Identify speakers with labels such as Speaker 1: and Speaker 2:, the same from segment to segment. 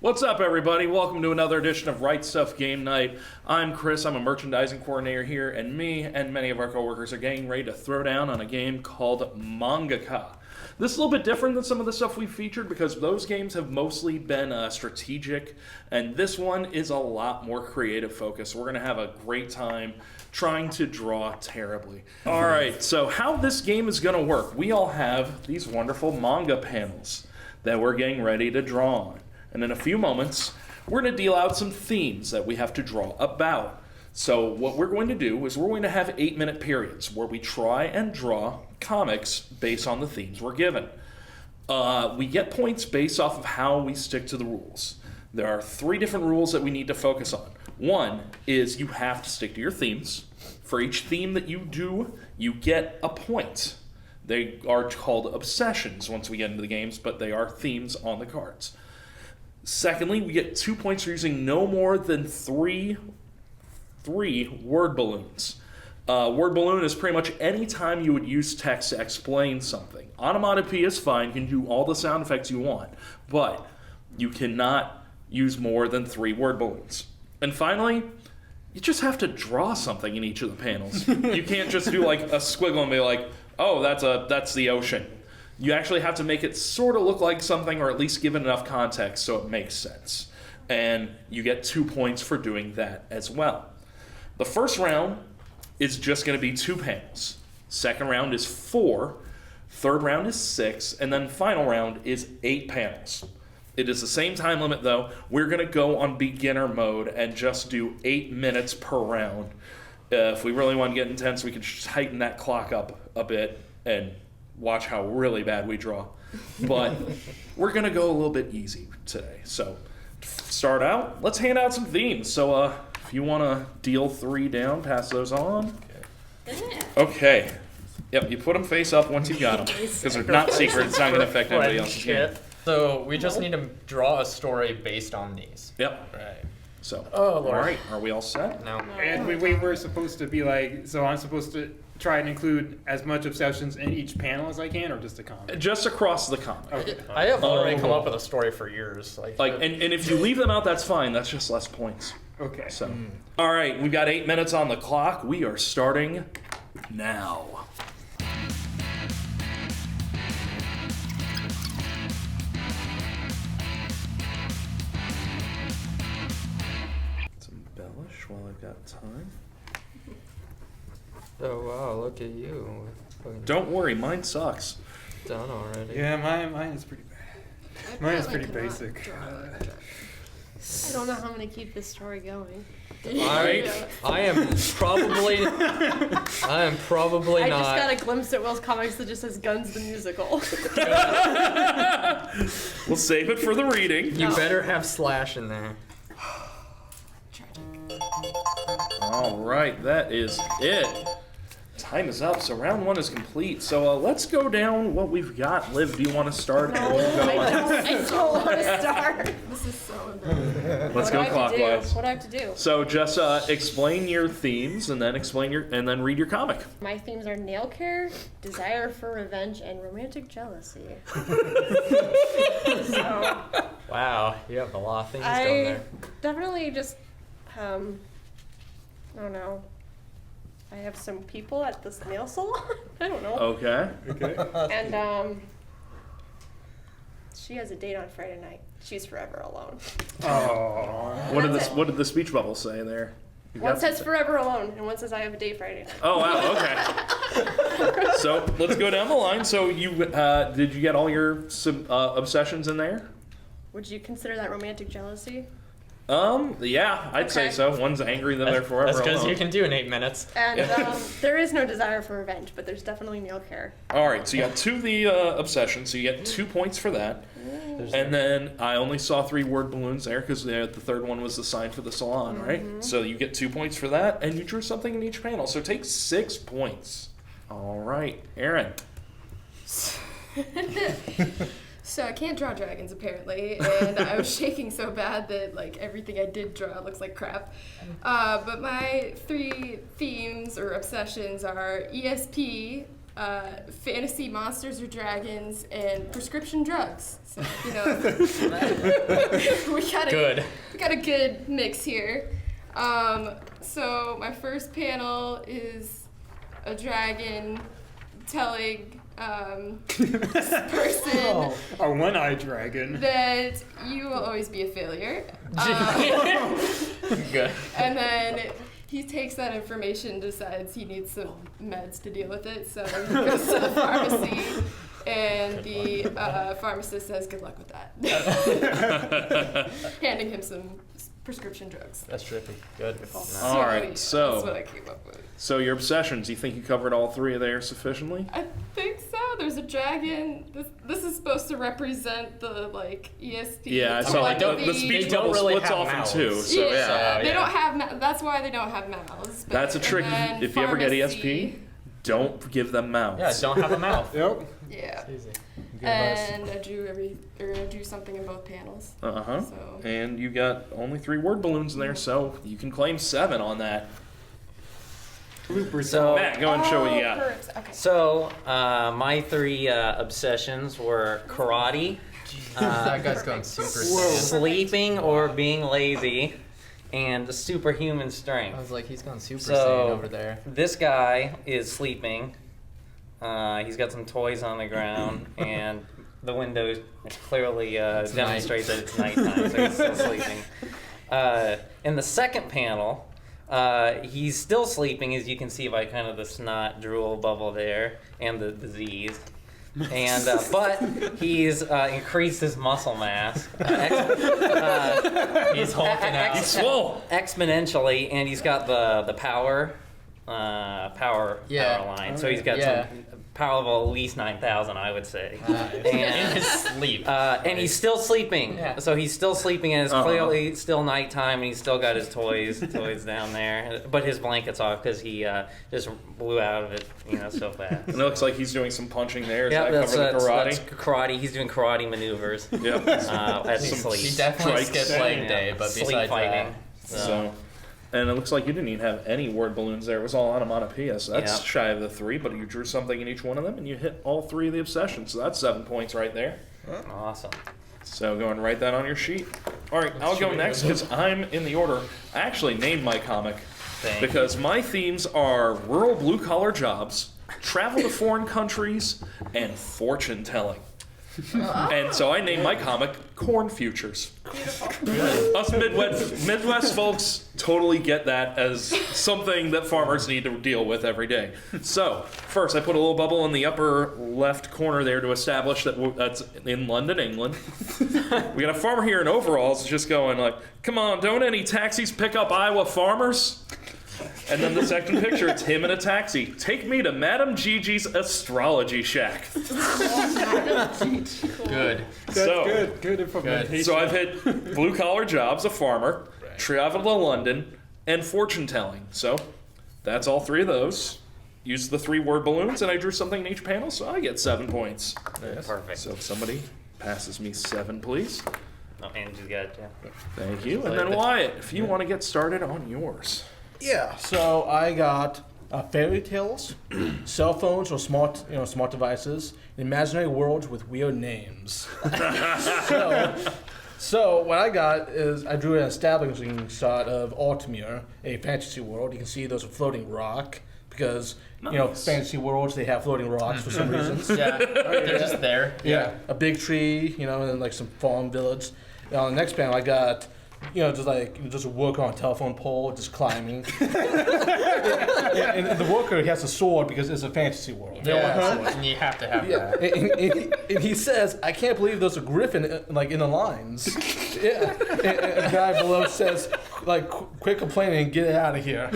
Speaker 1: What's up, everybody? Welcome to another edition of Right Stuff Game Night. I'm Chris. I'm a merchandising coordinator here, and me and many of our coworkers are getting ready to throw down on a game called Mangaka. This is a little bit different than some of the stuff we've featured because those games have mostly been strategic, and this one is a lot more creative focused. We're going to have a great time trying to draw terribly. All right, so how this game is going to work. We all have these wonderful manga panels that we're getting ready to draw on. And in a few moments, we're going to deal out some themes that we have to draw about. So what we're going to do is we're going to have 8-minute periods where we try and draw comics based on the themes we're given. We get points based off of how we stick to the rules. There are 3 different rules that we need to focus on. One is you have to stick to your themes. For each theme that you do, you get a point. They are called obsessions once we get into the games, but they are themes on the cards. Secondly, we get 2 points for using no more than three word balloons. Word balloon is pretty much any time you would use text to explain something. Onomatopoeia is fine, you can do all the sound effects you want, but you cannot use more than 3 word balloons. And finally, you just have to draw something in each of the panels. You can't just do like a squiggle and be like, oh, that's the ocean. You actually have to make it sort of look like something, or at least give it enough context so it makes sense. And you get 2 points for doing that as well. The first round is just going to be 2 panels. Second round is 4. Third round is 6. And then final round is 8 panels. It is the same time limit, though. We're going to go on beginner mode and just do 8 minutes per round. If we really want to get intense, we can tighten that clock up a bit and watch how really bad we draw. But we're going to go a little bit easy today. So to start out, let's hand out some themes. So if you want to deal 3 down, pass those on. Okay. Yep, you put them face up once you got them. Because they're not secret. It's not going to affect anybody else's game.
Speaker 2: So we just need to draw a story based on these.
Speaker 1: Yep.
Speaker 2: Right.
Speaker 1: So,
Speaker 2: Lord.
Speaker 1: All right. Are we all set?
Speaker 2: No.
Speaker 3: And we were supposed to be like, so I'm supposed to try and include as much obsessions in each panel as I can, or just a comic?
Speaker 1: Just across the comic.
Speaker 3: Okay.
Speaker 2: I have already come up with a story for years.
Speaker 1: And if you leave them out, that's fine. That's just less points.
Speaker 3: Okay.
Speaker 1: So, all right, we've got 8 minutes on the clock. We are starting now. Let's embellish while I've got time.
Speaker 2: Oh wow, look at you.
Speaker 1: Don't worry, mine sucks.
Speaker 2: Done already.
Speaker 3: Yeah, mine is pretty bad. Mine is pretty basic.
Speaker 4: I don't know how I'm gonna keep this story going.
Speaker 2: I am probably
Speaker 4: I
Speaker 2: not.
Speaker 4: just got a glimpse at Will's comics that just says Guns the Musical.
Speaker 1: We'll save it for the reading.
Speaker 2: You better have Slash in there.
Speaker 1: All right, that is it. Time is up, so round 1 is complete. So let's go down what we've got. Liv, do you want to start?
Speaker 4: I don't want to start. This is so embarrassing.
Speaker 1: Let's go clockwise.
Speaker 4: What do I have to do?
Speaker 1: So just explain your themes, and then read your comic.
Speaker 4: My themes are nail care, desire for revenge, and romantic jealousy. So,
Speaker 2: Wow, you have a lot of things down there.
Speaker 4: definitely just, I don't know. I have some people at this nail salon. I don't know.
Speaker 1: Okay.
Speaker 4: And she has a date on Friday night. She's forever alone.
Speaker 3: Oh.
Speaker 1: What did the speech bubble say there?
Speaker 4: One says forever alone, and one says I have a date Friday night.
Speaker 1: Oh wow. Okay. So let's go down the line. So you did you get all your obsessions in there?
Speaker 4: Would you consider that romantic jealousy?
Speaker 1: Yeah, I'd say so. One's angry, then they're forever
Speaker 2: That's because
Speaker 1: alone.
Speaker 2: you can do in 8 minutes.
Speaker 4: And there is no desire for revenge, but there's definitely nail care.
Speaker 1: All right, so you got 2 of the obsessions, so you get 2 points for that. And then I only saw 3 word balloons there because the third one was the sign for the salon, right? So you get 2 points for that, and you drew something in each panel. So take 6 points. All right, Aaron.
Speaker 5: So I can't draw dragons apparently, and I was shaking so bad that like everything I did draw looks like crap. But my 3 themes or obsessions are ESP, fantasy monsters or dragons, and prescription drugs. So, you know, we got a good mix here. So my first panel is a dragon telling this person
Speaker 3: A one-eyed dragon.
Speaker 5: that you will always be a failure.
Speaker 2: Good.
Speaker 5: And then he takes that information, decides he needs some meds to deal with it, so he goes to the pharmacy, and the pharmacist says, "Good luck with that," handing him some prescription drugs.
Speaker 2: That's trippy. Good.
Speaker 1: All right,
Speaker 5: yeah,
Speaker 1: so-
Speaker 5: that's what I came up with.
Speaker 1: So your obsessions, you think you covered all three there sufficiently?
Speaker 5: I think so. There's a dragon. This is supposed to represent the ESP.
Speaker 1: Yeah, I saw the speech
Speaker 2: They don't
Speaker 1: bubble
Speaker 2: really
Speaker 1: splits
Speaker 2: have
Speaker 1: off in
Speaker 2: mouths.
Speaker 1: two. So yeah.
Speaker 5: They
Speaker 2: yeah.
Speaker 5: don't have. That's why they don't have mouths. But,
Speaker 1: That's a trick.
Speaker 5: and then
Speaker 1: If you ever get
Speaker 5: pharmacy-
Speaker 1: ESP, don't give them mouths.
Speaker 2: Yeah, don't have a mouth.
Speaker 3: Yep.
Speaker 5: Yeah.
Speaker 2: Easy.
Speaker 5: And I drew something in both panels.
Speaker 1: Uh-huh.
Speaker 5: So
Speaker 1: And you got only 3 word balloons in there, so you can claim 7 on that.
Speaker 6: So,
Speaker 1: Matt, go and show what you got.
Speaker 5: Okay.
Speaker 6: so my 3 obsessions were karate,
Speaker 2: That guy's going super
Speaker 3: Whoa.
Speaker 2: saiyan.
Speaker 6: sleeping or being lazy, and superhuman
Speaker 2: I
Speaker 6: strength.
Speaker 2: was like, he's going super
Speaker 6: So-
Speaker 2: saiyan over there.
Speaker 6: This guy is sleeping. He's got some toys on the ground, and the window clearly
Speaker 2: It's
Speaker 6: demonstrates that it's nighttime, so he's still sleeping. In the second panel, he's still sleeping, as you can see by kind of the snot drool bubble there, and the disease. And but he's increased his muscle mass
Speaker 2: He's hulking out.
Speaker 1: He's swole.
Speaker 6: exponentially, and he's got the power line. So he's got
Speaker 2: Yeah.
Speaker 6: some power level at least 9,000, I would say.
Speaker 2: In
Speaker 6: And
Speaker 2: his sleep.
Speaker 6: and he's still sleeping.
Speaker 2: Yeah.
Speaker 6: So he's still sleeping, and it's
Speaker 1: Uh-huh.
Speaker 6: clearly still nighttime, and he's still got his toys down there. But his blanket's off because he just blew out of it, so fast.
Speaker 1: And it looks like he's doing some punching there. Does
Speaker 6: Yeah,
Speaker 1: that cover the karate?
Speaker 6: that's karate. He's doing karate maneuvers
Speaker 1: Yep.
Speaker 6: as he
Speaker 1: Some
Speaker 6: sleeps.
Speaker 2: He definitely
Speaker 1: strikes.
Speaker 2: skipped leg
Speaker 6: Yeah.
Speaker 2: day, but
Speaker 6: Sleep
Speaker 2: besides
Speaker 6: fighting.
Speaker 2: that,
Speaker 1: So, and it looks like you didn't even have any word balloons there. It was all onomatopoeia, so that's
Speaker 6: Yeah.
Speaker 1: shy of the 3, but you drew something in each one of them, and you hit all 3 of the obsessions. So that's 7 points right there.
Speaker 6: Awesome.
Speaker 1: So go and write that on your sheet. All right, I'll go next because I'm in the order. I actually named my comic because my themes are rural blue-collar jobs, travel to foreign countries, and fortune telling. And so I named my comic Corn Futures. Us Midwest folks totally get that as something that farmers need to deal with every day. So first, I put a little bubble in the upper left corner there to establish that that's in London, England. We got a farmer here in overalls just going like, "Come on, don't any taxis pick up Iowa farmers?" And then the second picture, it's him in a taxi. "Take me to Madam Gigi's astrology shack."
Speaker 2: good.
Speaker 3: That's
Speaker 1: So-
Speaker 3: good implementation.
Speaker 1: So I've hit blue collar jobs, a farmer, travel to London, and fortune telling. So that's all 3 of those. Used the 3 word balloons, and I drew something in each panel, so I get 7 points.
Speaker 6: Perfect.
Speaker 1: So if somebody passes me 7, please.
Speaker 6: Oh, Andrew's got it, yeah.
Speaker 1: Thank you. And then Wyatt, if you want to get started on yours.
Speaker 7: Yeah. So I got fairy tales, cell phones or smart devices, imaginary worlds with weird names. So what I got is I drew an establishing shot of Altmere, a fantasy world. You can see there's a floating rock because
Speaker 1: Nice.
Speaker 7: fantasy worlds they have floating rocks for some reasons.
Speaker 2: Yeah, they're just there.
Speaker 7: Yeah, a big tree, and like some farm village. On the next panel, I got, just a worker on a telephone pole, just climbing. and the worker, he has a sword because it's a fantasy world. They don't have swords.
Speaker 2: And you have to have
Speaker 7: Yeah,
Speaker 2: that.
Speaker 7: and he says, "I can't believe there's a griffin in the lines." Yeah, and the guy below says, "Quit complaining and get it out of here."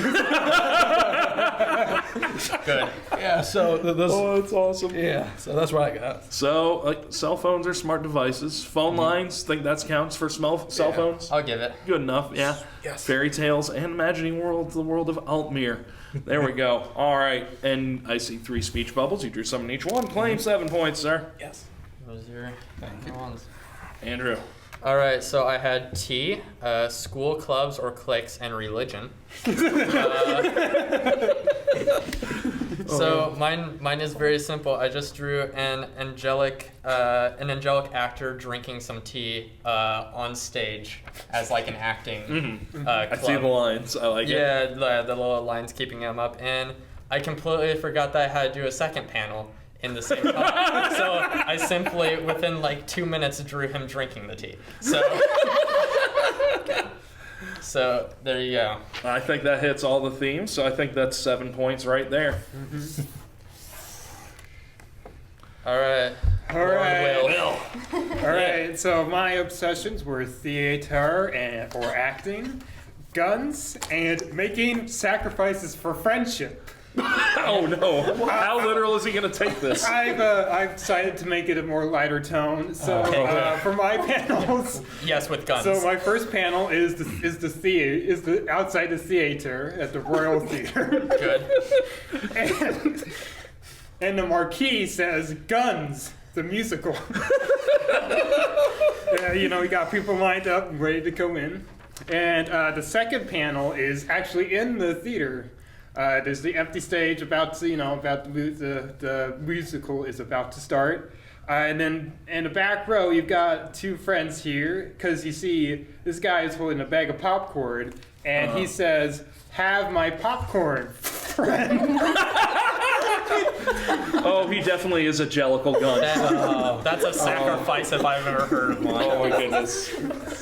Speaker 2: Good.
Speaker 7: Yeah, so those.
Speaker 1: Oh, that's awesome.
Speaker 7: Yeah, so that's what I got.
Speaker 1: So, cell phones are smart devices. Phone lines, think that counts for cell phones?
Speaker 2: I'll give it.
Speaker 1: Good enough, yeah.
Speaker 7: Yes.
Speaker 1: Fairy tales and imagining worlds, the world of Altmere. There we go. All right, and I see 3 speech bubbles. You drew some in each one. Claim 7 points, sir.
Speaker 7: Yes.
Speaker 2: Those are ones.
Speaker 1: Andrew.
Speaker 2: All right, so I had T, school, clubs, or cliques, and religion. So mine is very simple. I just drew an angelic actor drinking some tea on stage as like an acting
Speaker 1: I
Speaker 2: club.
Speaker 1: see the lines. I like it.
Speaker 2: Yeah, the little lines keeping him up, and I completely forgot that I had to do a second panel in the same color. So I simply, within like 2 minutes, drew him drinking the tea. So there you go.
Speaker 1: I think that hits all the themes, so I think that's 7 points right there.
Speaker 2: All right.
Speaker 3: All right.
Speaker 2: Will.
Speaker 3: All right. So my obsessions were theater or acting, guns, and making sacrifices for friendship.
Speaker 1: Oh no! How literal is he gonna take this?
Speaker 3: I've decided to make it a more lighter tone. So for my panels,
Speaker 2: Yes, with guns.
Speaker 3: so my first panel is the outside the theater at the Royal Theater,
Speaker 2: Good.
Speaker 3: and the marquee says "Guns," the musical. We got people lined up and ready to come in, and the second panel is actually in the theater. There's the empty stage about the musical is about to start. And then in the back row, you've got two friends here, because you see this guy is holding a bag of popcorn, and he says, "Have my popcorn, friend."
Speaker 1: Oh, he definitely is a jellicle gun.
Speaker 2: That's a sacrifice if I've ever heard of one.
Speaker 1: Oh my goodness.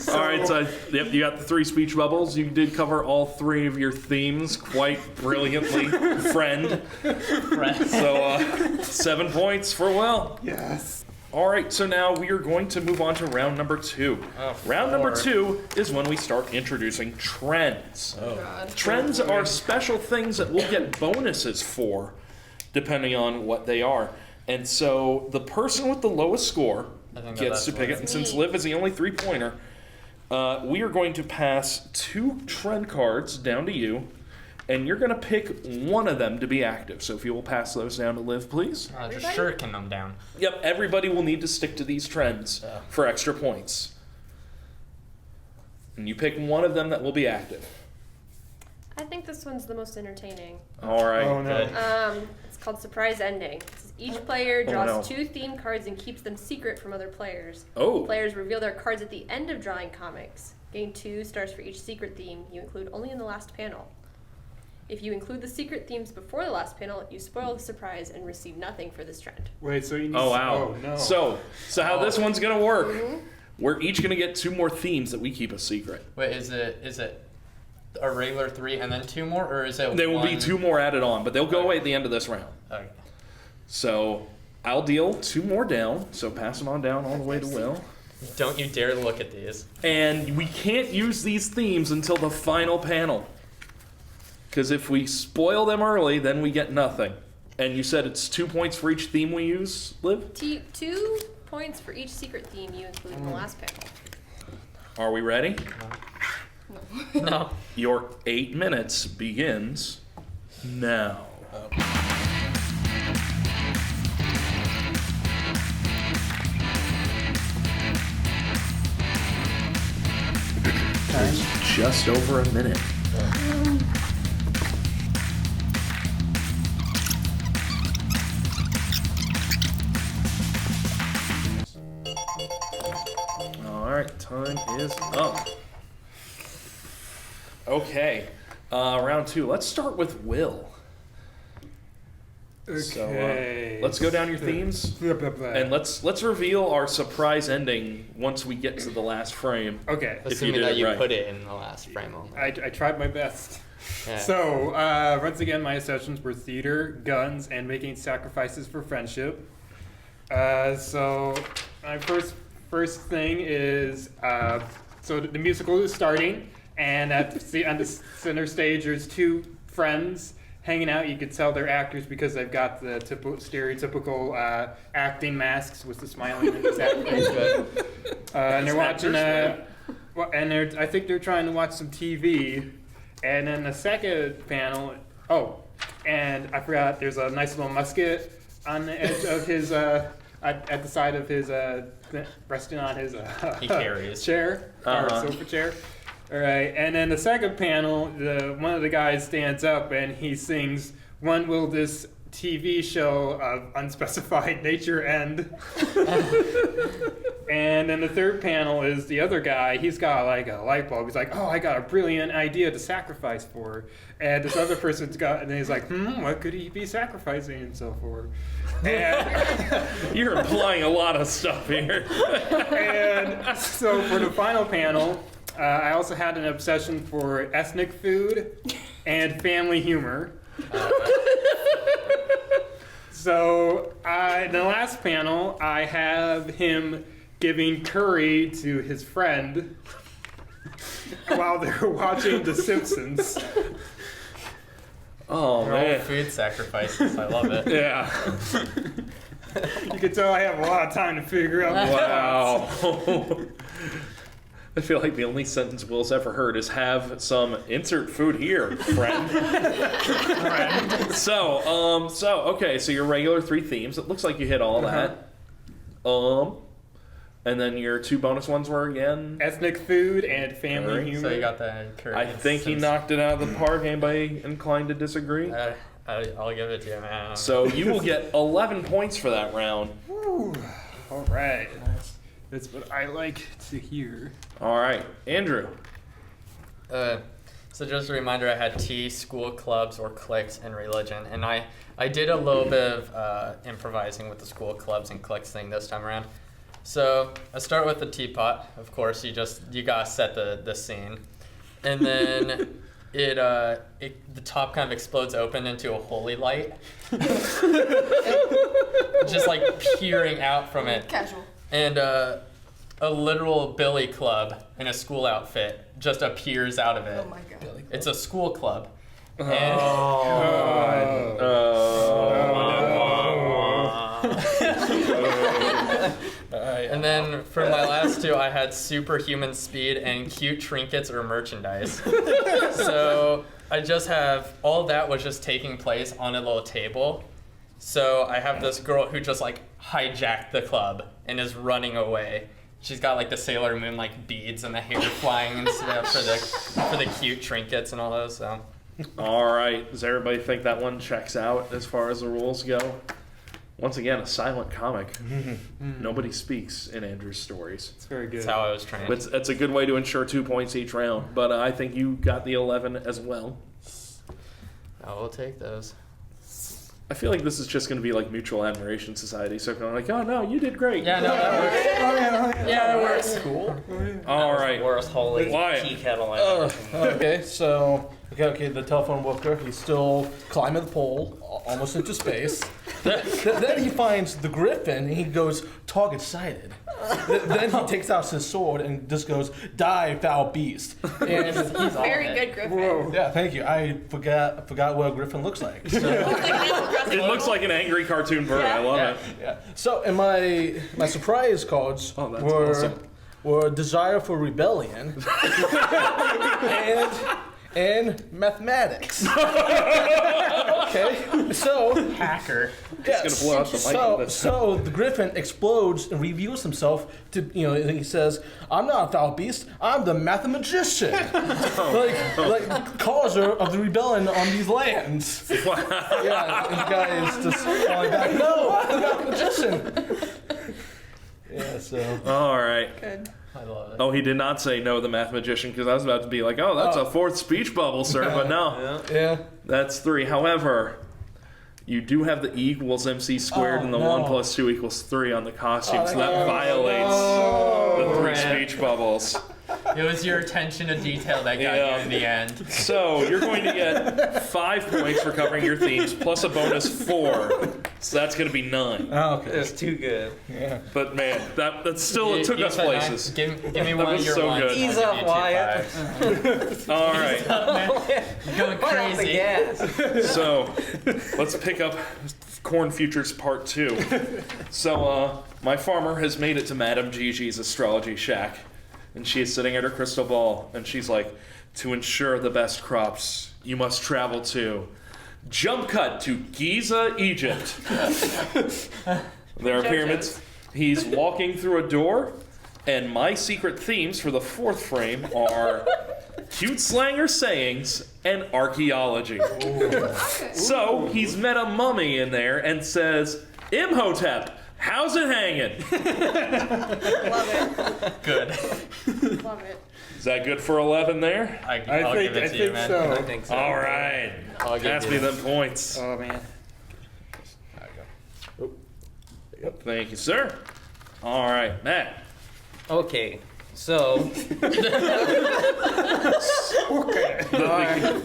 Speaker 1: All right, so yep, you got the 3 speech bubbles. You did cover all 3 of your themes quite brilliantly, friend. So 7 points for Will.
Speaker 3: Yes.
Speaker 1: All right, so now we are going to move on to round number 2. Round number 2 is when we start introducing trends.
Speaker 5: God.
Speaker 1: Trends are special things that we'll get bonuses for, depending on what they are. And so the person with the lowest score
Speaker 2: I think
Speaker 1: gets to
Speaker 2: that's
Speaker 1: pick it.
Speaker 2: right.
Speaker 1: And since Liv is the only 3-pointer, we are going to pass 2 trend cards down to you, and you're going to pick one of them to be active. So if you will pass those down to Liv, please.
Speaker 2: Just shuriken them down.
Speaker 1: Yep, everybody will need to stick to these trends for extra points. And you pick one of them that will be active.
Speaker 4: I think this one's the most entertaining.
Speaker 1: All right.
Speaker 3: Oh no.
Speaker 4: It's called Surprise Ending. Each player draws
Speaker 1: no.
Speaker 4: 2 theme cards and keeps them secret from other players.
Speaker 1: Oh.
Speaker 4: Players reveal their cards at the end of drawing comics. Gain 2 stars for each secret theme you include only in the last panel. If you include the secret themes before the last panel, you spoil the surprise and receive nothing for this trend.
Speaker 3: Wait. So you need.
Speaker 1: Oh wow.
Speaker 3: Oh no.
Speaker 1: So how this one's gonna work? We're each gonna get 2 more themes that we keep a secret.
Speaker 2: Wait, is it a regular 3 and then 2 more, or is it?
Speaker 1: There will be
Speaker 2: one?
Speaker 1: 2 more added on, but they'll go away at the end of this round.
Speaker 2: Okay.
Speaker 1: So I'll deal 2 more down. So pass them on down all the way to Will.
Speaker 2: Don't you dare look at these.
Speaker 1: And we can't use these themes until the final panel. Because if we spoil them early, then we get nothing. And you said it's 2 points for each theme we use, Liv?
Speaker 4: 2 points for each secret theme you include in the last panel.
Speaker 1: Are we ready?
Speaker 2: No.
Speaker 1: Your 8 minutes begins now. Time's just over a minute. All right, time is up. Okay, round 2. Let's start with Will.
Speaker 3: Okay.
Speaker 1: So, let's go down your themes,
Speaker 3: Blah, blah, blah.
Speaker 1: and let's reveal our surprise ending once we get to the last frame.
Speaker 3: Okay.
Speaker 1: If you
Speaker 2: Assuming
Speaker 1: did
Speaker 2: that
Speaker 1: it
Speaker 2: you
Speaker 1: right.
Speaker 2: put it in the last frame only.
Speaker 3: I tried my best.
Speaker 2: Yeah.
Speaker 3: So, once again, my sessions were theater, guns, and making sacrifices for friendship. So, my first thing is, so the musical is starting, and on the center stage, there's 2 friends hanging out. You could tell they're actors because they've got the stereotypical acting masks with the smiling and the sad face. And they're watching, I think they're trying to watch some TV. And then the second panel, and I forgot, there's a nice little musket on the edge of his, at the side of his, resting on his
Speaker 2: He carries.
Speaker 3: chair, or sofa chair. All right, and then the second panel, one of the guys stands up and he sings, "When will this TV show of unspecified nature end. And then the third panel is the other guy. He's got like a light bulb. He's like, oh, I got a brilliant idea to sacrifice for. And this other person's got, and he's like, what could he be sacrificing himself for? And
Speaker 1: You're implying a lot of stuff here.
Speaker 3: And so for the final panel, I also had an obsession for ethnic food and family humor. So in the last panel, I have him giving curry to his friend while they're watching The Simpsons.
Speaker 1: Oh,
Speaker 2: They're all
Speaker 1: man.
Speaker 2: food sacrifices. I love it.
Speaker 1: Yeah.
Speaker 3: You can tell I have a lot of time to figure out.
Speaker 1: Wow. I feel like the only sentence Will's ever heard is "have some insert food here, friend." So okay, so your regular 3 themes. It looks like you hit all that. And then your 2 bonus ones were again.
Speaker 3: Ethnic food and family
Speaker 1: Curry.
Speaker 3: humor.
Speaker 2: So you got the curry.
Speaker 1: I think he knocked it out of the park. Anybody inclined to disagree?
Speaker 2: I'll give it to you, man.
Speaker 1: So you will get 11 points for that round.
Speaker 3: Woo. All right. That's what I like to hear.
Speaker 1: All right, Andrew.
Speaker 2: So just a reminder, I had T, school, clubs, or cliques, and religion. And I did a little bit of improvising with the school, clubs, and cliques thing this time around. So I start with the teapot. Of course, you gotta set the scene. And then the top kind of explodes open into a holy light. Just like peering out from it.
Speaker 5: Casual.
Speaker 2: And a literal billy club in a school outfit just appears out of it.
Speaker 5: Oh my god.
Speaker 2: It's a school club. And and then for my last 2, I had superhuman speed and cute trinkets or merchandise. So I just have, all that was just taking place on a little table. So I have this girl who just like hijacked the club and is running away. She's got like the Sailor Moon like beads and the hair flying and stuff for the cute trinkets and all those. So
Speaker 1: All right. Does everybody think that one checks out as far as the rules go? Once again, a silent comic. Nobody speaks in Andrew's stories.
Speaker 3: It's very good.
Speaker 2: that's how I was trained.
Speaker 1: It's a good way to ensure 2 points each round. But I think you got the 11 as well.
Speaker 2: I will take those.
Speaker 1: I feel like this is just going to be like Mutual Admiration Society. So kind of like, oh no, you did great.
Speaker 2: Yeah, no, that works. Yeah, that works. Cool.
Speaker 1: All right.
Speaker 6: Worst holy
Speaker 1: Wyatt.
Speaker 6: tea kettle I've ever seen.
Speaker 7: Okay, so the telephone booker, he's still climbing the pole, almost into space. Then he finds the griffin, and he goes target sighted. Then he takes out his sword and just goes, "Die, foul beast!" And
Speaker 2: He's on
Speaker 4: Very
Speaker 2: it.
Speaker 4: good, Griffin.
Speaker 3: Whoa.
Speaker 7: yeah, thank you. I forgot what a griffin looks like. So,
Speaker 1: It looks like an angry cartoon bird. I love it.
Speaker 7: yeah. So, and my surprise cards
Speaker 1: Oh, that's
Speaker 7: were
Speaker 1: awesome.
Speaker 7: were desire for rebellion and mathematics. Okay, so
Speaker 2: Hacker.
Speaker 7: yes,
Speaker 1: gonna blow out the mic with this.
Speaker 7: so the griffin explodes and reveals himself to and he says, "I'm not a foul beast. I'm the mathematician, like causer of the rebellion on these lands." Yeah, and the guy is just falling back. No, I'm the mathematician. Yeah, so
Speaker 1: All right.
Speaker 4: Good.
Speaker 2: I love it.
Speaker 1: Oh, he did not say no, the mathematician, because I was about to be like, oh, that's a 4th speech bubble, sir. But no,
Speaker 7: yeah.
Speaker 1: that's 3. However, you do have the E equals MC squared and the 1 + 2 = 3 on the costume, so that violates the 3 speech bubbles.
Speaker 2: It was your attention to detail that got
Speaker 1: Yeah.
Speaker 2: you in the end.
Speaker 1: So you're going to get 5 points for covering your themes, plus a bonus 4. So that's going to be 9.
Speaker 7: Oh, okay.
Speaker 6: It's too good.
Speaker 7: Yeah.
Speaker 1: But man, that still it took
Speaker 2: You
Speaker 1: us
Speaker 2: said 9.
Speaker 1: places.
Speaker 2: Give me one
Speaker 1: was
Speaker 2: of your
Speaker 1: so
Speaker 2: ones.
Speaker 1: good.
Speaker 2: and
Speaker 6: Ease
Speaker 2: I'll
Speaker 6: up,
Speaker 2: give you 2
Speaker 6: Wyatt.
Speaker 2: 5s.
Speaker 1: All right.
Speaker 2: You're going
Speaker 6: Right off the
Speaker 2: crazy.
Speaker 6: gas.
Speaker 1: So let's pick up Corn Futures Part 2. So my farmer has made it to Madame Gigi's astrology shack, and she is sitting at her crystal ball, and she's like, to ensure the best crops, you must travel to. Jump cut to Giza, Egypt. There are pyramids. He's walking through a door, and my secret themes for the 4th frame are cute slanger sayings, and archaeology.
Speaker 5: Okay.
Speaker 1: So he's met a mummy in there and says, Imhotep, how's it hanging?
Speaker 4: Love it.
Speaker 2: Good.
Speaker 4: Love it.
Speaker 1: Is that good for 11 there?
Speaker 2: I'll give it to you, man.
Speaker 6: I
Speaker 3: so.
Speaker 6: think so.
Speaker 1: All right.
Speaker 2: I'll give
Speaker 1: Pass
Speaker 2: you
Speaker 1: me
Speaker 2: that.
Speaker 1: them points.
Speaker 3: Oh man.
Speaker 1: Thank you, sir. All right, Matt.
Speaker 6: Okay, so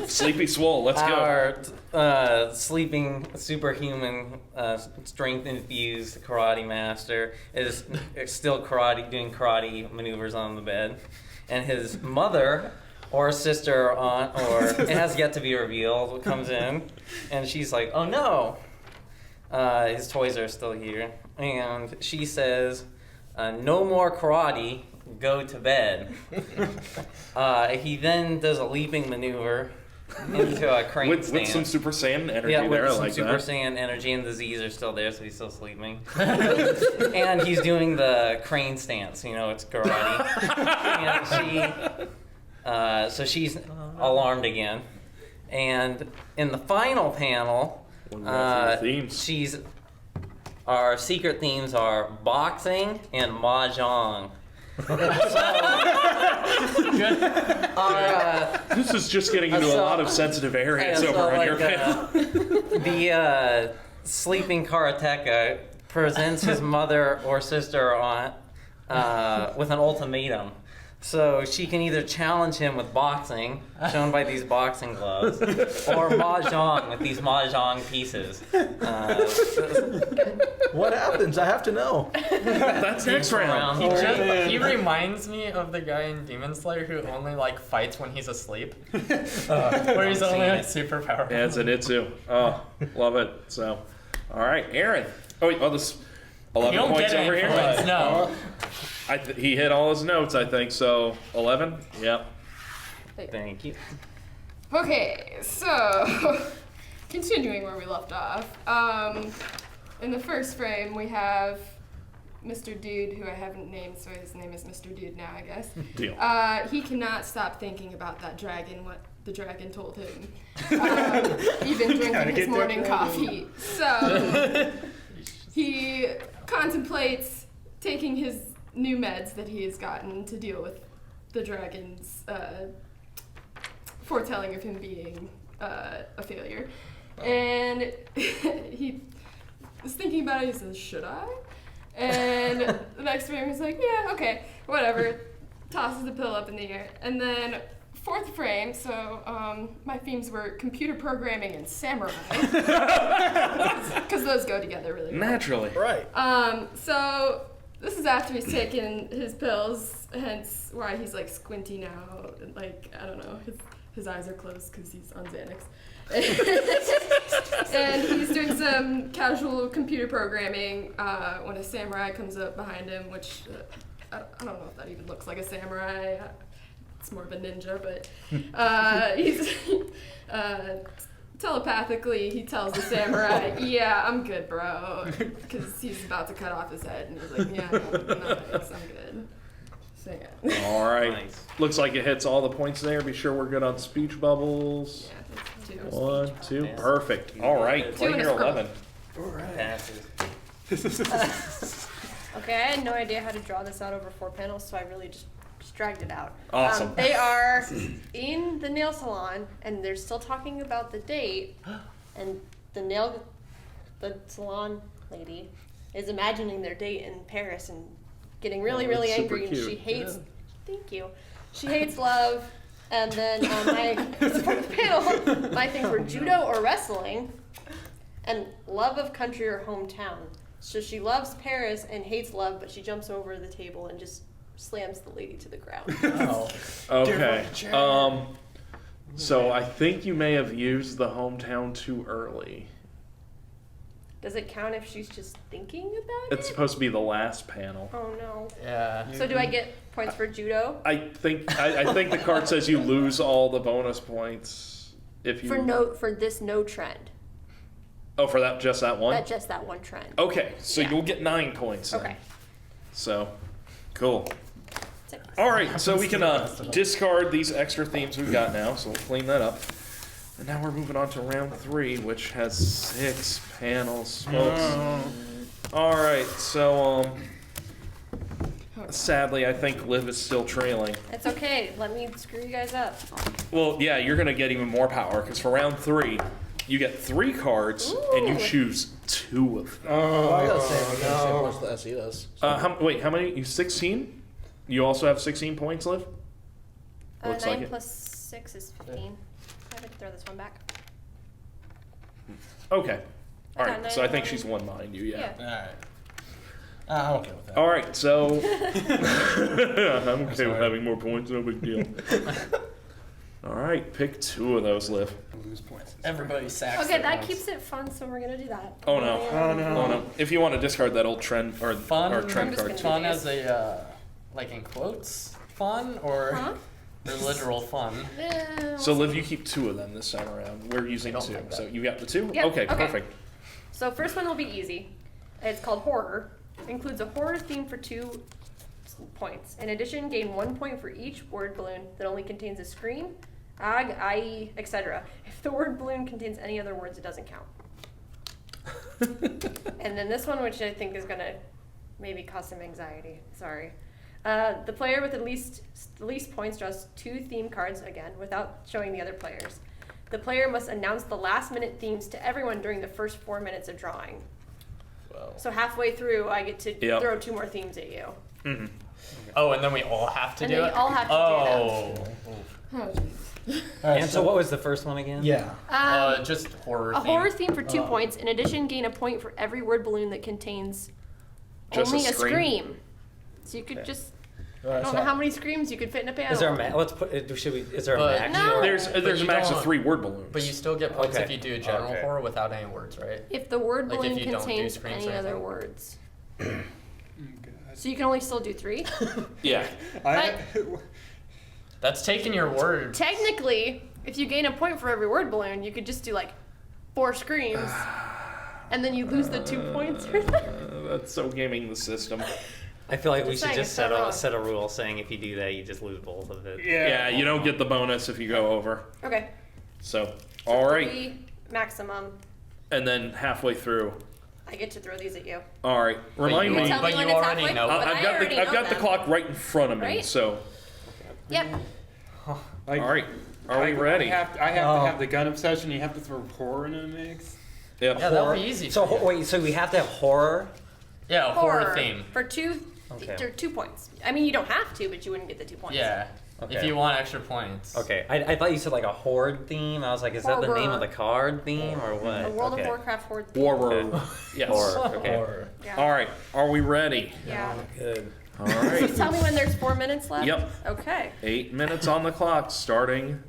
Speaker 1: Sleepy Swole, let's go.
Speaker 6: our sleeping superhuman strength infused karate master is still doing karate maneuvers on the bed, and his mother or sister or aunt, or it has yet to be revealed, comes in, and she's like, "Oh no, his toys are still here," and she says, "No more karate. Go to bed." He then does a leaping maneuver into a crane
Speaker 1: With
Speaker 6: stand.
Speaker 1: some Super Saiyan energy
Speaker 6: Yeah, with
Speaker 1: there, I
Speaker 6: some
Speaker 1: like
Speaker 6: Super
Speaker 1: that.
Speaker 6: Saiyan energy, and the Z's are still there, so he's still sleeping. And he's doing the crane stance, it's karate. And so she's alarmed again. And in the final panel,
Speaker 1: What do we got for the themes?
Speaker 6: our secret themes are boxing and mahjong.
Speaker 1: This is just getting into a
Speaker 6: So-
Speaker 1: lot of sensitive areas
Speaker 6: Yeah, so
Speaker 1: over on your
Speaker 6: like,
Speaker 1: panel.
Speaker 6: the sleeping karateka presents his mother or sister or aunt with an ultimatum. So she can either challenge him with boxing, shown by these boxing gloves, or mahjong with these mahjong pieces.
Speaker 7: What happens? I have to know.
Speaker 1: That's next round.
Speaker 2: He reminds me of the guy in Demon Slayer who only fights when he's asleep. Where he's only super powerful.
Speaker 1: Yeah, it's a Nitsu. Oh, love it. So, all right, Aaron. Oh, wait, this 11
Speaker 2: You don't
Speaker 1: points
Speaker 2: get
Speaker 1: over
Speaker 2: any
Speaker 1: here.
Speaker 2: points, no.
Speaker 1: He hit all his notes, I think. So 11. Yep.
Speaker 6: Thank you.
Speaker 5: Okay, so continuing where we left off. In the first frame, we have Mr. Dude, who I haven't named, so his name is Mr. Dude now, I guess.
Speaker 1: Deal.
Speaker 5: He cannot stop thinking about that dragon, what the dragon told him, even drinking
Speaker 3: Gotta
Speaker 5: his
Speaker 3: get
Speaker 5: morning
Speaker 3: that
Speaker 5: coffee. So he contemplates taking his new meds that he has gotten to deal with the dragon's foretelling of him being a failure. And he was thinking about it, he says, should I? And the next frame he's like, yeah, okay, whatever. Tosses the pill up in the air. And then fourth frame, so my themes were computer programming and samurai. Because those go together really well.
Speaker 1: Naturally.
Speaker 7: Right.
Speaker 5: So this is after he's taken his pills, hence why he's squinty now. And, I don't know, his eyes are closed because he's on Xanax. And he's doing some casual computer programming when a samurai comes up behind him, which I don't know if that even looks like a samurai. It's more of a ninja, but he's telepathically he tells the samurai, "Yeah, I'm good, bro," because he's about to cut off his head, and he's like, "Yeah, nice, I'm good." So yeah.
Speaker 1: All right.
Speaker 6: Nice.
Speaker 1: Looks like it hits all the points there. Be sure we're good on speech bubbles.
Speaker 5: Yeah, that's two.
Speaker 1: 1, 2,
Speaker 6: Yeah.
Speaker 1: perfect. All right,
Speaker 6: Two
Speaker 1: play
Speaker 5: and a
Speaker 1: your
Speaker 5: scribble.
Speaker 1: 11.
Speaker 6: Passes.
Speaker 4: Okay, I had no idea how to draw this out over 4 panels, so I really just dragged it out.
Speaker 1: Awesome.
Speaker 4: They are in the nail salon, and they're still talking about the date, and the salon lady is imagining their date in Paris and getting really,
Speaker 1: Oh,
Speaker 4: really
Speaker 1: that's super
Speaker 4: angry, and she
Speaker 1: cute.
Speaker 4: hates.
Speaker 1: Yeah.
Speaker 4: Thank you. She hates love, and then for the panel, my things were judo or wrestling, and love of country or hometown. So she loves Paris and hates love, but she jumps over the table and just slams the lady to the ground.
Speaker 2: Oh.
Speaker 1: Okay. So I think you may have used the hometown too early.
Speaker 4: Does it count if she's just thinking about
Speaker 1: It's
Speaker 4: it?
Speaker 1: supposed to be the last panel.
Speaker 4: Oh no.
Speaker 2: Yeah.
Speaker 4: So do I get points for judo?
Speaker 1: I think the card says you lose all the bonus points if you
Speaker 4: For this no trend.
Speaker 1: Oh, for just that one?
Speaker 4: Just that one trend.
Speaker 1: Okay, so
Speaker 4: Yeah.
Speaker 1: you'll get 9 points then.
Speaker 4: Okay.
Speaker 1: So, cool.
Speaker 4: 6.
Speaker 1: All right, so we can discard these extra themes we've got now, so we'll clean that up. And now we're moving on to round 3, which has 6 panels, folks. All right, so sadly, I think Liv is still trailing.
Speaker 4: It's okay. Let me screw you guys up.
Speaker 1: Well, yeah, you're gonna get even more power because for round 3, you get 3 cards and you
Speaker 4: Ooh.
Speaker 1: choose 2 of them.
Speaker 7: Oh, I gotta say, how much the SE does.
Speaker 1: Wait, how many? You 16? You also have 16 points, Liv? Looks
Speaker 4: 9
Speaker 1: like it.
Speaker 4: plus 6 is 15. I have to throw this one back.
Speaker 1: Okay. All
Speaker 4: I
Speaker 1: right,
Speaker 4: got
Speaker 1: so I
Speaker 4: 9
Speaker 1: think
Speaker 4: on-
Speaker 1: she's one behind you, yeah.
Speaker 7: Alright. I'm okay with that.
Speaker 1: All right, so I'm okay with having more points, no big deal. All right, pick 2 of those, Liv.
Speaker 3: Lose points.
Speaker 2: Everybody sacks.
Speaker 4: Okay,
Speaker 2: their
Speaker 4: that
Speaker 2: points.
Speaker 4: keeps it fun, so we're gonna do that.
Speaker 1: Oh, no.
Speaker 3: Oh no.
Speaker 1: Oh no! If you want to discard that old trend or
Speaker 2: Fun.
Speaker 1: or
Speaker 4: I'm
Speaker 1: trend
Speaker 4: just
Speaker 1: card,
Speaker 4: gonna-
Speaker 2: Fun as a like in quotes, fun or
Speaker 4: Huh?
Speaker 2: or literal fun.
Speaker 1: so Liv, you keep 2 of them this time around. We're using
Speaker 2: don't
Speaker 1: 2,
Speaker 2: like that.
Speaker 1: so you got the 2.
Speaker 4: Yep,
Speaker 1: Okay,
Speaker 4: okay.
Speaker 1: perfect.
Speaker 4: So first one will be easy. It's called horror. Includes a horror theme for 2 points. In addition, gain 1 point for each word balloon that only contains a scream, ag, ie, etc. If the word balloon contains any other words, it doesn't count. And then this one, which I think is gonna maybe cause some anxiety. Sorry. The player with the least points draws 2 theme cards again without showing the other players. The player must announce the last-minute themes to everyone during the first 4 minutes of drawing. So halfway through, I get to
Speaker 1: Yep.
Speaker 4: throw 2 more themes at you.
Speaker 1: Mm-hmm.
Speaker 2: Oh, and then we all have to
Speaker 4: And
Speaker 2: do
Speaker 4: then
Speaker 2: it.
Speaker 4: you all have to do
Speaker 2: Oh.
Speaker 5: Oh, jeez.
Speaker 7: Alright,
Speaker 6: And so what was the first one again?
Speaker 7: Yeah.
Speaker 2: Just horror.
Speaker 4: A
Speaker 2: theme.
Speaker 4: horror theme for 2 points. In addition, gain a point for every word balloon that contains
Speaker 1: Just
Speaker 4: only
Speaker 1: a
Speaker 4: a
Speaker 1: scream?
Speaker 4: scream. So you could just, I don't know how many screams you could fit in a panel.
Speaker 6: Is there a let's put? Should we? Is there a
Speaker 2: But-
Speaker 6: max?
Speaker 4: No.
Speaker 6: or-
Speaker 1: There's a
Speaker 2: you
Speaker 1: max of
Speaker 2: don't-
Speaker 1: 3 word balloons.
Speaker 2: But you still get points
Speaker 6: Okay.
Speaker 2: if you do a general
Speaker 6: Okay.
Speaker 2: horror without any words, right?
Speaker 4: If the word
Speaker 2: Like if
Speaker 4: balloon
Speaker 2: you don't do
Speaker 4: contains
Speaker 2: screams
Speaker 4: any
Speaker 2: or
Speaker 4: other
Speaker 2: anything.
Speaker 4: words.
Speaker 3: God.
Speaker 4: So you can only still do 3.
Speaker 1: Yeah.
Speaker 2: That's taking your word.
Speaker 4: Technically, if you gain a point for every word balloon, you could just do like 4 screams. And then you lose the 2 points for that.
Speaker 1: That's so gaming the system.
Speaker 6: I feel like we
Speaker 4: Just
Speaker 6: should
Speaker 4: saying,
Speaker 6: just
Speaker 4: it's not wrong.
Speaker 6: set a rule saying if you do that, you just lose both of it.
Speaker 1: Yeah, you don't get the bonus if you go over.
Speaker 4: Okay.
Speaker 1: So, all right.
Speaker 4: 3 maximum.
Speaker 1: And then halfway through.
Speaker 4: I get to throw these at you.
Speaker 1: All right. Remind
Speaker 2: you
Speaker 1: me.
Speaker 4: Tell me
Speaker 2: But
Speaker 4: when
Speaker 2: you
Speaker 4: it's
Speaker 2: already
Speaker 4: halfway.
Speaker 2: know.
Speaker 4: But
Speaker 1: I've
Speaker 4: I
Speaker 1: got
Speaker 4: already
Speaker 1: the I've
Speaker 4: know
Speaker 1: got the
Speaker 4: them.
Speaker 1: clock right in front of me.
Speaker 4: Right?
Speaker 1: So,
Speaker 4: Yep.
Speaker 3: Like,
Speaker 1: all right. Are we ready?
Speaker 3: I have to have the gun obsession. You have to throw horror in the mix.
Speaker 1: Yep.
Speaker 2: Yeah, that would be easy.
Speaker 6: So
Speaker 2: for you.
Speaker 6: wait, so we have to have horror.
Speaker 2: Yeah, a horror theme.
Speaker 4: For 2
Speaker 6: Okay.
Speaker 4: 2 points. I mean, you don't have to, but you wouldn't get the 2 points.
Speaker 2: Yeah.
Speaker 6: Okay.
Speaker 2: If you want extra points.
Speaker 6: Okay, I thought you said like a horde theme. I was like, is that the name of the
Speaker 4: Horror.
Speaker 6: card theme or what?
Speaker 4: A World
Speaker 6: okay.
Speaker 4: of Warcraft horde.
Speaker 1: Horror. Yes.
Speaker 6: Horror. Okay.
Speaker 7: Or
Speaker 4: Yeah.
Speaker 1: All right. Are we ready?
Speaker 4: Yeah.
Speaker 6: Good.
Speaker 1: All right.
Speaker 4: Tell me when there's 4 minutes left.
Speaker 1: Yep.
Speaker 4: Okay.
Speaker 1: 8 minutes on the clock, starting